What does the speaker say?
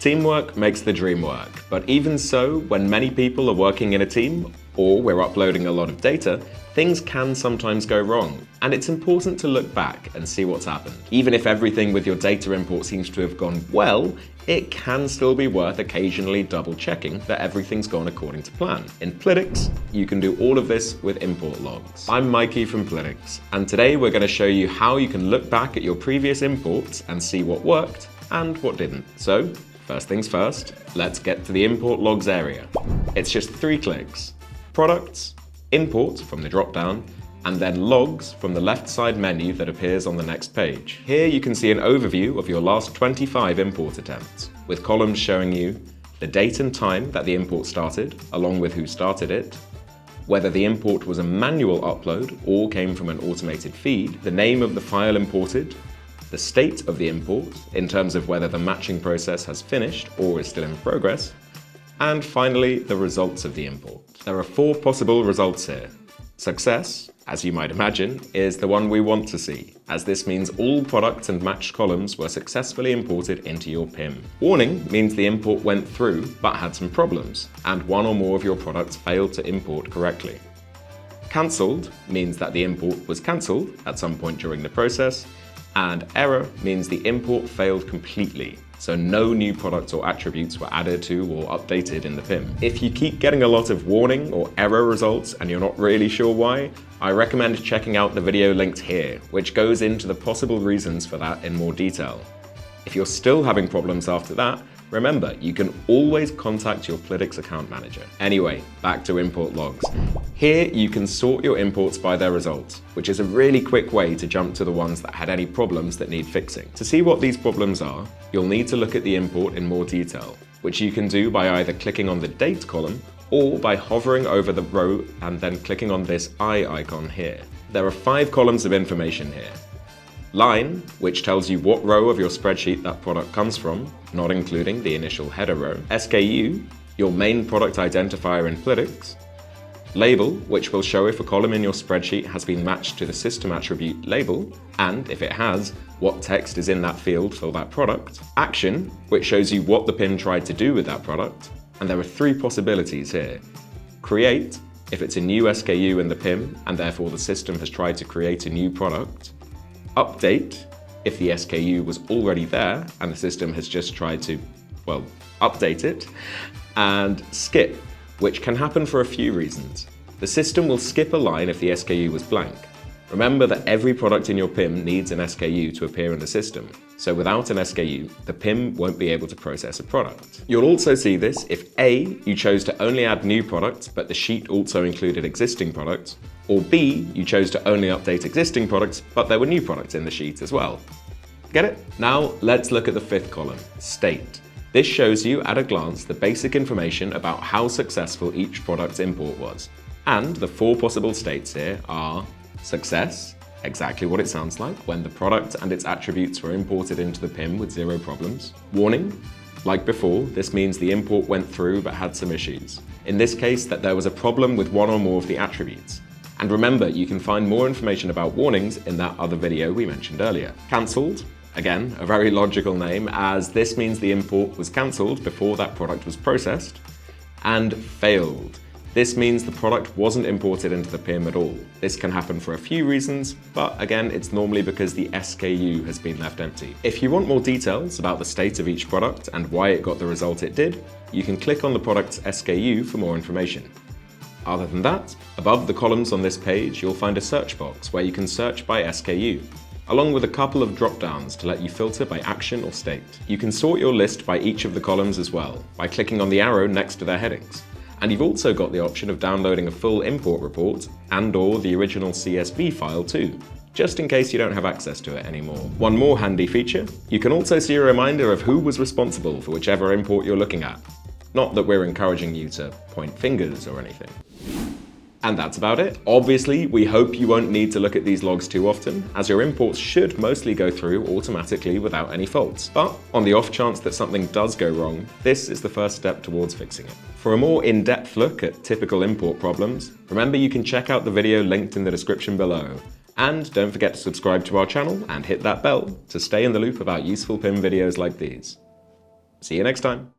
Teamwork makes the dream work, but even so, when many people are working in a team, or we're uploading a lot of data, things can sometimes go wrong, and it's important to look back and see what's happened. Even if everything with your data import seems to have gone well, it can still be worth occasionally double-checking that everything's gone according to plan. In Plytix, you can do all of this with import logs. I'm Mikey from Plytix, and today we're going to show you how you can look back at your previous imports and see what worked and what didn't. So, first things first, let's get to the import logs area. It's just 3 clicks. Products, import from the drop-down, and then logs from the left side menu that appears on the next page. Here you can see an overview of your last 25 import attempts, with columns showing you the date and time that the import started, along with who started it, whether the import was a manual upload or came from an automated feed, the name of the file imported, the state of the import in terms of whether the matching process has finished or is still in progress, and finally, the results of the import. There are 4 possible results here. Success, as you might imagine, is the one we want to see, as this means all products and matched columns were successfully imported into your PIM. Warning means the import went through but had some problems, and one or more of your products failed to import correctly. Cancelled means that the import was cancelled at some point during the process, and error means the import failed completely, so no new products or attributes were added to or updated in the PIM. If you keep getting a lot of warning or error results and you're not really sure why, I recommend checking out the video linked here, which goes into the possible reasons for that in more detail. If you're still having problems after that, remember, you can always contact your Plytix account manager. Anyway, back to import logs. Here you can sort your imports by their results, which is a really quick way to jump to the ones that had any problems that need fixing. To see what these problems are, you'll need to look at the import in more detail, which you can do by either clicking on the date column or by hovering over the row and then clicking on this eye icon here. There are 5 columns of information here. Line, which tells you what row of your spreadsheet that product comes from, not including the initial header row. SKU, your main product identifier in Plytix. Label, which will show if a column in your spreadsheet has been matched to the system attribute label, and if it has, what text is in that field for that product. Action, which shows you what the PIM tried to do with that product. And there are 3 possibilities here. Create, if it's a new SKU in the PIM, and therefore the system has tried to create a new product. Update, if the SKU was already there and the system has just tried to, well, update it. And skip, which can happen for a few reasons. The system will skip a line if the SKU was blank. Remember that every product in your PIM needs an SKU to appear in the system, so without an SKU, the PIM won't be able to process a product. You'll also see this if A, you chose to only add new products, but the sheet also included existing products, or B, you chose to only update existing products, but there were new products in the sheet as well. Get it? Now, let's look at the 5th column, state. This shows you at a glance the basic information about how successful each product's import was. And the 4 possible states here are success, exactly what it sounds like, when the product and its attributes were imported into the PIM with 0 problems. Warning, like before, this means the import went through but had some issues. In this case, that there was a problem with one or more of the attributes. And remember, you can find more information about warnings in that other video we mentioned earlier. Cancelled, again, a very logical name, as this means the import was cancelled before that product was processed. And failed. This means the product wasn't imported into the PIM at all. This can happen for a few reasons, but again, it's normally because the SKU has been left empty. If you want more details about the state of each product and why it got the result it did, you can click on the product's SKU for more information. Other than that, above the columns on this page, you'll find a search box where you can search by SKU, along with a couple of drop-downs to let you filter by action or state. You can sort your list by each of the columns as well, by clicking on the arrow next to their headings. And you've also got the option of downloading a full import report and/or the original CSV file too, just in case you don't have access to it anymore. One more handy feature, you can also see a reminder of who was responsible for whichever import you're looking at. Not that we're encouraging you to point fingers or anything. And that's about it. Obviously, we hope you won't need to look at these logs too often, as your imports should mostly go through automatically without any faults. But on the off chance that something does go wrong, this is the first step towards fixing it. For a more in-depth look at typical import problems, remember you can check out the video linked in the description below. And don't forget to subscribe to our channel and hit that bell to stay in the loop about useful PIM videos like these. See you next time.